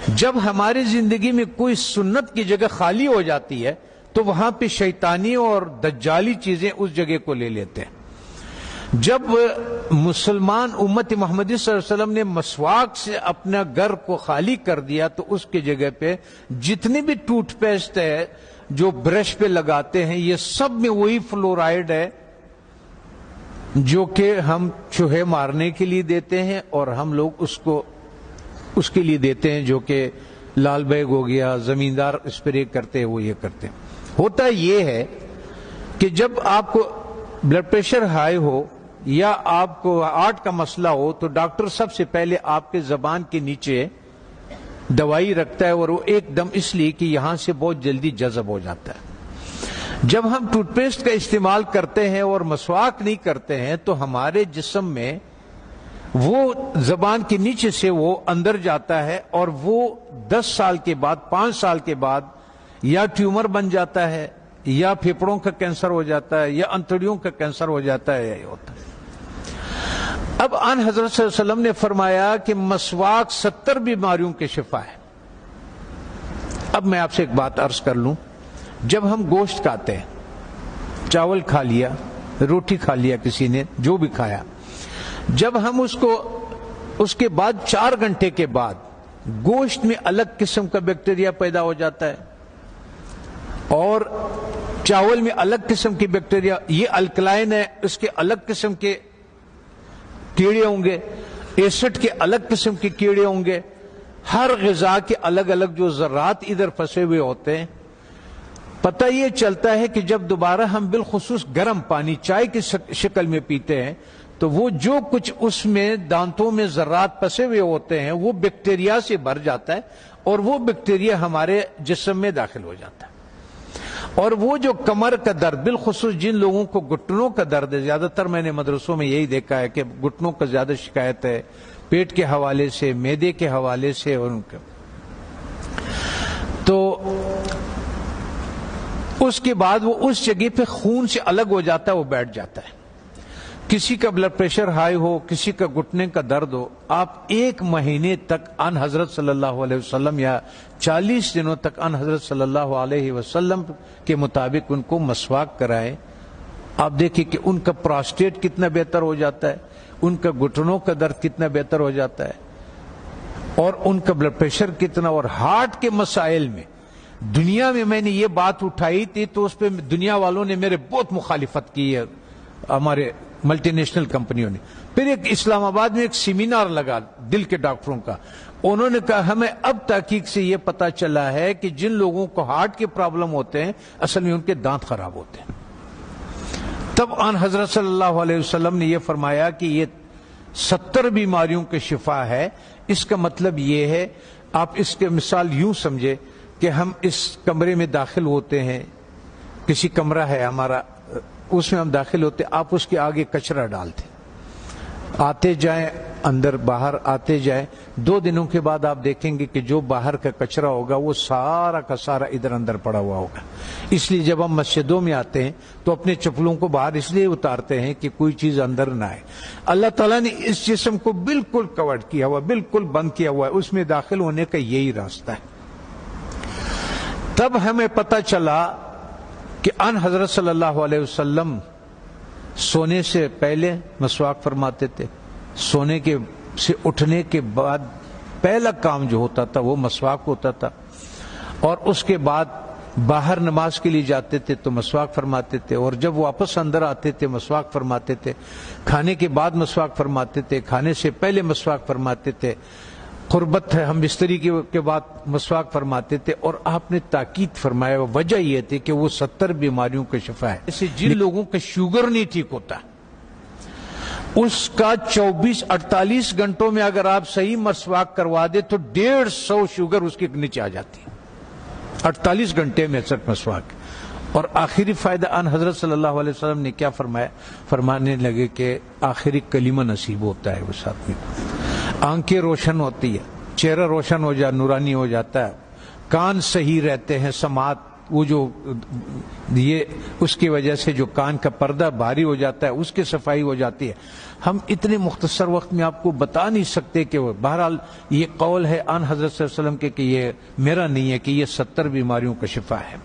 جب ہماری زندگی میں کوئی سنت کی جگہ خالی ہو جاتی ہے تو وہاں پہ شیطانی اور دجالی چیزیں اس جگہ کو لے لیتے ہیں۔ جب مسلمان امت محمدی صلی اللہ علیہ وسلم نے مسواک سے اپنا گھر کو خالی کر دیا تو اس کی جگہ پہ جتنی بھی ٹوتھ پیسٹ ہے جو برش پہ لگاتے ہیں یہ سب میں وہی فلورائڈ ہے جو کہ ہم چوہے مارنے کے لیے دیتے ہیں، اور ہم لوگ اس کے لیے دیتے ہیں جو کہ لال بیگ ہو گیا، زمیندار اسپرے کرتے ہیں، وہ یہ کرتے ہیں۔ ہوتا یہ ہے کہ جب آپ کو بلڈ پریشر ہائی ہو یا آپ کو ہارٹ کا مسئلہ ہو تو ڈاکٹر سب سے پہلے آپ کے زبان کے نیچے دوائی رکھتا ہے، اور وہ ایک دم اس لیے کہ یہاں سے بہت جلدی جذب ہو جاتا ہے۔ جب ہم ٹوتھ پیسٹ کا استعمال کرتے ہیں اور مسواک نہیں کرتے ہیں تو ہمارے جسم میں وہ زبان کے نیچے سے وہ اندر جاتا ہے، اور وہ 10 سال کے بعد 5 سال کے بعد یا ٹیومر بن جاتا ہے یا پھیپھڑوں کا کینسر ہو جاتا ہے یا انتڑیوں کا کینسر ہو جاتا ہے، یہ ہوتا ہے۔ اب آن حضرت صلی اللہ علیہ وسلم نے فرمایا کہ مسواک 70 بیماریوں کے شفا ہے۔ اب میں آپ سے ایک بات عرض کر لوں، جب ہم گوشت کھاتے ہیں، چاول کھا لیا، روٹی کھا لیا، کسی نے جو بھی کھایا، جب ہم اس کے بعد 4 گھنٹے کے بعد گوشت میں الگ قسم کا بیکٹیریا پیدا ہو جاتا ہے اور چاول میں الگ قسم کی بیکٹیریا، یہ الکلائن ہے، اس کے الگ قسم کے کیڑے ہوں گے، ایسڈ کے الگ قسم کے کیڑے ہوں گے، ہر غذا کے الگ الگ جو ذرات ادھر پھنسے ہوئے ہوتے ہیں۔ پتہ یہ چلتا ہے کہ جب دوبارہ ہم بالخصوص گرم پانی چائے کی شکل میں پیتے ہیں تو وہ جو کچھ اس میں دانتوں میں ذرات پھنسے ہوئے ہوتے ہیں وہ بیکٹیریا سے بھر جاتا ہے، اور وہ بیکٹیریا ہمارے جسم میں داخل ہو جاتا ہے۔ اور وہ جو کمر کا درد، بالخصوص جن لوگوں کو گھٹنوں کا درد ہے، زیادہ تر میں نے مدرسوں میں یہی دیکھا ہے کہ گھٹنوں کا زیادہ شکایت ہے، پیٹ کے حوالے سے، معدے کے حوالے سے، اور ان کا تو اس کے بعد وہ اس جگہ پہ خون سے الگ ہو جاتا ہے، وہ بیٹھ جاتا ہے۔ کسی کا بلڈ پریشر ہائی ہو، کسی کا گھٹنے کا درد ہو، آپ 1 مہینے تک ان حضرت صلی اللہ علیہ وسلم یا 40 دنوں تک ان حضرت صلی اللہ علیہ وسلم کے مطابق ان کو مسواک کرائیں۔ آپ دیکھیں کہ ان کا پراسٹیٹ کتنا بہتر ہو جاتا ہے، ان کا گھٹنوں کا درد کتنا بہتر ہو جاتا ہے، اور ان کا بلڈ پریشر کتنا، اور ہارٹ کے مسائل میں دنیا میں نے یہ بات اٹھائی تھی تو اس پہ دنیا والوں نے میرے بہت مخالفت کی ہے، ہمارے ملٹی نیشنل کمپنیوں نے۔ پھر ایک اسلام آباد میں ایک سیمینار لگا دل کے ڈاکٹروں کا، انہوں نے کہا ہمیں اب تحقیق سے یہ پتا چلا ہے کہ جن لوگوں کو ہارٹ کے پرابلم ہوتے ہیں اصل میں ان کے دانت خراب ہوتے ہیں۔ تب آن حضرت صلی اللہ علیہ وسلم نے یہ فرمایا کہ یہ 70 بیماریوں کے شفا ہے۔ اس کا مطلب یہ ہے، آپ اس کے مثال یوں سمجھے کہ ہم اس کمرے میں داخل ہوتے ہیں، کسی کمرہ ہے ہمارا، اس میں ہم داخل ہوتے، آپ اس کے آگے کچرا ڈالتے، آتے جائیں اندر باہر آتے جائیں، 2 دنوں کے بعد آپ دیکھیں گے کہ جو باہر کا کچرا ہوگا وہ سارا کا سارا ادھر اندر پڑا ہوا ہوگا۔ اس لیے جب ہم مسجدوں میں آتے ہیں تو اپنے چپلوں کو باہر اس لیے اتارتے ہیں کہ کوئی چیز اندر نہ آئے۔ اللہ تعالیٰ نے اس جسم کو بالکل کور کیا ہوا، بالکل بند کیا ہوا ہے، اس میں داخل ہونے کا یہی راستہ ہے۔ تب ہمیں پتہ چلا کہ ان حضرت صلی اللہ علیہ وسلم سونے سے پہلے مسواک فرماتے تھے، سونے کے سے اٹھنے کے بعد پہلا کام جو ہوتا تھا وہ مسواک ہوتا تھا، اور اس کے بعد باہر نماز کے لیے جاتے تھے تو مسواک فرماتے تھے، اور جب واپس اندر آتے تھے مسواک فرماتے تھے، کھانے کے بعد مسواک فرماتے تھے، کھانے سے پہلے مسواک فرماتے تھے، قربت ہے ہم بستری کے بعد مسواک فرماتے تھے۔ اور آپ نے تاکید فرمایا، وجہ یہ تھی کہ وہ 70 بیماریوں کا شفا ہے۔ جیسے جن لوگوں کا شوگر نہیں ٹھیک ہوتا، اس کا 24-48 گھنٹوں میں اگر آپ صحیح مسواک کروا دے تو 150 شوگر اس کے نیچے آ جاتی ہے، 48 گھنٹے میں صرف مسواک۔ اور آخری فائدہ ان حضرت صلی اللہ علیہ وسلم نے کیا فرمایا؟ فرمانے لگے کہ آخری کلمہ نصیب ہوتا ہے اس آدمی کو، آنکھیں روشن ہوتی ہے، چہرہ روشن ہو جائے، نورانی ہو جاتا ہے، کان صحیح رہتے ہیں، سماعت وہ جو یہ اس کی وجہ سے جو کان کا پردہ بھاری ہو جاتا ہے اس کی صفائی ہو جاتی ہے. ہم اتنے مختصر وقت میں آپ کو بتا نہیں سکتے کہ وہ بہرحال یہ قول ہے آن حضرت صلی اللہ علیہ وسلم کے کہ یہ میرا نہیں ہے کہ یہ 70 بیماریوں کا شفا ہے.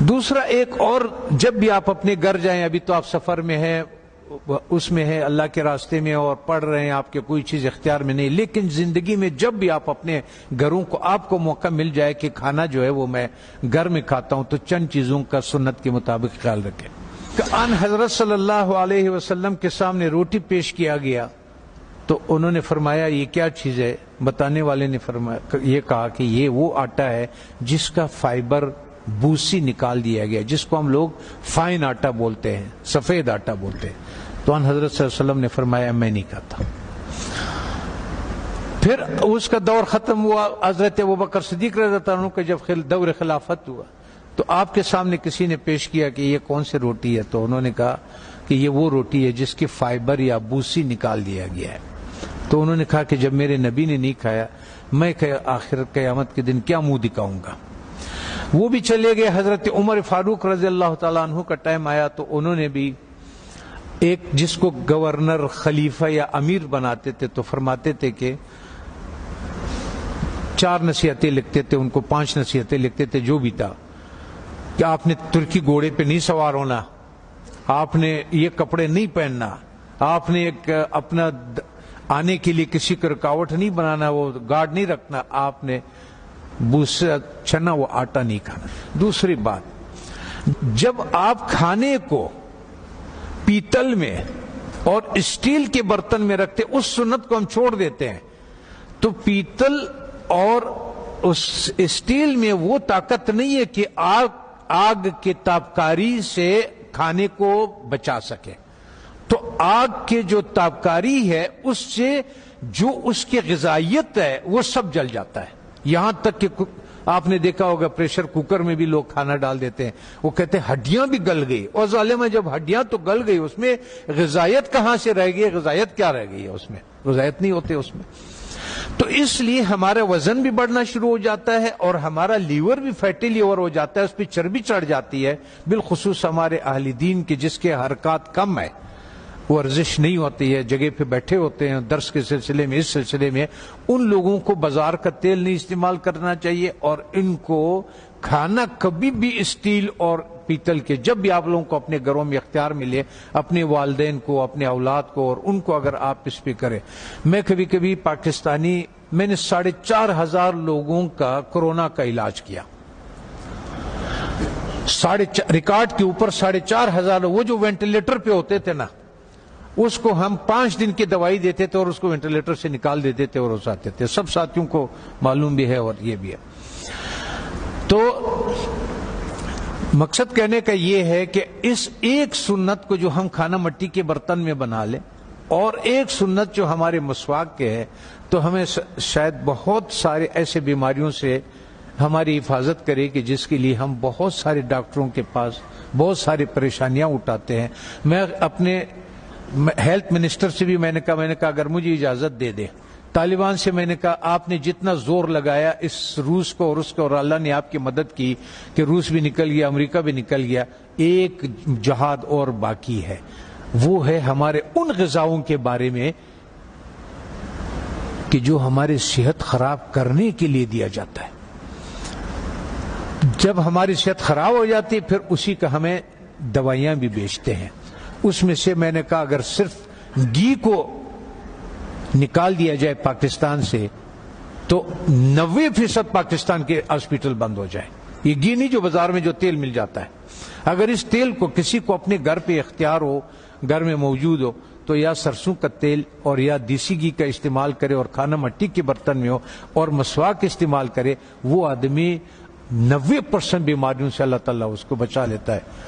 دوسرا ایک اور، جب بھی آپ اپنے گھر جائیں، ابھی تو آپ سفر میں ہیں، اس میں ہے اللہ کے راستے میں اور پڑھ رہے ہیں، آپ کے کوئی چیز اختیار میں نہیں، لیکن زندگی میں جب بھی آپ اپنے گھروں کو آپ کو موقع مل جائے کہ کھانا جو ہے وہ میں گھر میں کھاتا ہوں، تو چند چیزوں کا سنت کے مطابق خیال رکھیں. ان حضرت صلی اللہ علیہ وسلم کے سامنے روٹی پیش کیا گیا تو انہوں نے فرمایا یہ کیا چیز ہے؟ بتانے والے نے فرمایا، یہ کہا کہ یہ وہ آٹا ہے جس کا فائبر بوسی نکال دیا گیا، جس کو ہم لوگ فائن آٹا بولتے ہیں، سفید آٹا بولتے ہیں. تو ان حضرت صلی اللہ علیہ وسلم نے فرمایا میں نہیں کھاتا. پھر اس کا دور ختم ہوا، حضرت ابوبکر صدیق رضی اللہ عنہ کا جب دور خلافت ہوا تو آپ کے سامنے کسی نے پیش کیا کہ یہ کون سی روٹی ہے؟ تو انہوں نے کہا کہ یہ وہ روٹی ہے جس کی فائبر یا بوسی نکال دیا گیا ہے. تو انہوں نے کہا کہ جب میرے نبی نے نہیں کھایا، میں آخر قیامت کے دن کیا منہ دکھاؤں گا؟ وہ بھی چلے گئے. حضرت عمر فاروق رضی اللہ تعالیٰ عنہ کا ٹائم آیا تو انہوں نے بھی ایک جس کو گورنر، خلیفہ یا امیر بناتے تھے تو فرماتے تھے کہ 4 نصیحتیں لکھتے تھے، ان کو 5 نصیحتیں لکھتے تھے، جو بھی تھا کہ آپ نے ترکی گھوڑے پہ نہیں سوار ہونا، آپ نے یہ کپڑے نہیں پہننا، آپ نے ایک اپنا آنے کے لیے کسی کو رکاوٹ نہیں بنانا، وہ گارڈ نہیں رکھنا، آپ نے بوسا چنا وہ آٹا نہیں کھانا. دوسری بات، جب آپ کھانے کو پیتل میں اور اسٹیل کے برتن میں رکھتے، اس سنت کو ہم چھوڑ دیتے ہیں. تو پیتل اور اس اسٹیل میں وہ طاقت نہیں ہے کہ آگ کے تابکاری سے کھانے کو بچا سکے. تو آگ کے جو تابکاری ہے اس سے جو اس کی غذائیت ہے وہ سب جل جاتا ہے. یہاں تک کہ آپ نے دیکھا ہوگا پریشر کوکر میں بھی لوگ کھانا ڈال دیتے ہیں، وہ کہتے ہیں ہڈیاں بھی گل گئی. اور ظالمہ جب ہڈیاں تو گل گئی، اس میں غذائیت کہاں سے رہ گئی؟ غذائیت کیا رہ گئی ہے اس میں؟ غذائیت نہیں ہوتے اس میں. تو اس لیے ہمارا وزن بھی بڑھنا شروع ہو جاتا ہے اور ہمارا لیور بھی فیٹی لیور ہو جاتا ہے، اس پہ چربی چڑھ جاتی ہے. بالخصوص ہمارے اہل دین کے جس کے حرکات کم ہے، ورزش نہیں ہوتی ہے، جگہ پہ بیٹھے ہوتے ہیں درس کے سلسلے میں، اس سلسلے میں ان لوگوں کو بازار کا تیل نہیں استعمال کرنا چاہیے. اور ان کو کھانا کبھی بھی اسٹیل اور پیتل کے، جب بھی آپ لوگوں کو اپنے گھروں میں اختیار ملے، اپنے والدین کو، اپنے اولاد کو اور ان کو اگر آپ اس پہ کریں. میں کبھی کبھی پاکستانی، میں نے 4,500 لوگوں کا کورونا کا علاج کیا، ریکارڈ کے اوپر 4,500. وہ جو وینٹیلیٹر پہ ہوتے تھے نا، اس کو ہم 5 دن کی دوائی دیتے تھے اور اس کو وینٹیلیٹر سے نکال دیتے تھے اور اس آتے تھے. سب ساتھیوں کو معلوم بھی ہے اور یہ بھی ہے. تو مقصد کہنے کا یہ ہے کہ اس ایک سنت کو جو ہم کھانا مٹی کے برتن میں بنا لیں، اور ایک سنت جو ہمارے مسواک کے ہے، تو ہمیں شاید بہت سارے ایسے بیماریوں سے ہماری حفاظت کرے کہ جس کے لیے ہم بہت سارے ڈاکٹروں کے پاس بہت ساری پریشانیاں اٹھاتے ہیں. میں اپنے ہیلتھ منسٹر سے بھی میں نے کہا اگر مجھے اجازت دے دے، طالبان سے میں نے کہا آپ نے جتنا زور لگایا اس روس کو اور اس کو، اور اللہ نے آپ کی مدد کی کہ روس بھی نکل گیا، امریکہ بھی نکل گیا، ایک جہاد اور باقی ہے. وہ ہے ہمارے ان غذاؤں کے بارے میں کہ جو ہماری صحت خراب کرنے کے لیے دیا جاتا ہے. جب ہماری صحت خراب ہو جاتی ہے پھر اسی کا ہمیں دوائیاں بھی بیچتے ہیں. اس میں سے میں نے کہا اگر صرف گھی کو نکال دیا جائے پاکستان سے تو 90% پاکستان کے ہاسپٹل بند ہو جائے. یہ گھی نہیں جو بازار میں جو تیل مل جاتا ہے. اگر اس تیل کو کسی کو اپنے گھر پہ اختیار ہو، گھر میں موجود ہو، تو یا سرسوں کا تیل اور یا دیسی گھی کا استعمال کرے اور کھانا مٹی کے برتن میں ہو اور مسواک استعمال کرے. وہ آدمی 90% بیماریوں سے اللہ تعالیٰ اس کو بچا لیتا ہے.